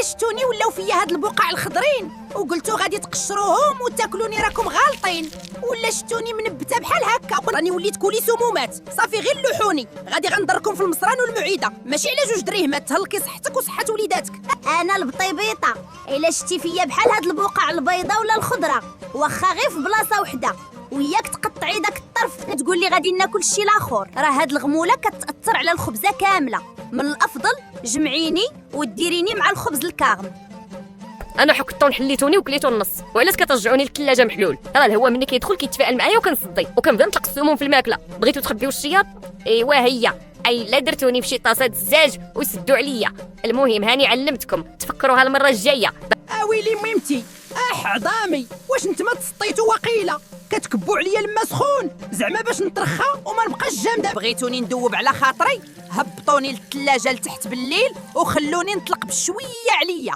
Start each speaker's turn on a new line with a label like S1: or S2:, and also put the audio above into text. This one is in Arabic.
S1: شتوني ولاو فيا هاد البقع الخضرين وقلتو غادي تقشروهم وتاكلوني راكم غالطين، ولا شتوني منبته بحال هكا راني وليت كولي سمومات. صافي غير لوحوني، غادي غنضركم في المصران والمعيده، ماشي على 2 دريهمات تهلكي صحتك وصحه وليداتك.
S2: انا البطيبيطه، الا شتي فيا بحال هاد البقع البيضاء ولا الخضره واخا غير في بلاصه وحده وياك تقطعي داك الطرف تقول لي غادي ناكل الشي الاخر، راه هاد الغموله كتاثر على الخبزه كامله. من الافضل جمعيني وديريني مع الخبز الكاغم.
S3: انا حكطو نحليتوني وكليتو النص، وعلاش كترجعوني للثلاجه محلول؟ راه الهواء ملي كيدخل كيتفاعل معايا وكنصدي وكنبدا نطلق السموم في الماكله. بغيتو تخبيو الشياط؟ ايوا هي اي لا درتوني بشي طاسه الزاج وسدوا عليا. المهم هاني علمتكم، تفكروها المره الجايه.
S1: اويلي ميمتي عظامي، واش نتما تسطيتو وقيله كتكبوا عليا الماء سخون زعما باش نترخى وما نبقاش جامده؟ بغيتوني ندوب على خاطري؟ هبطوني للثلاجه لتحت بالليل وخلوني نطلق بشويه عليا.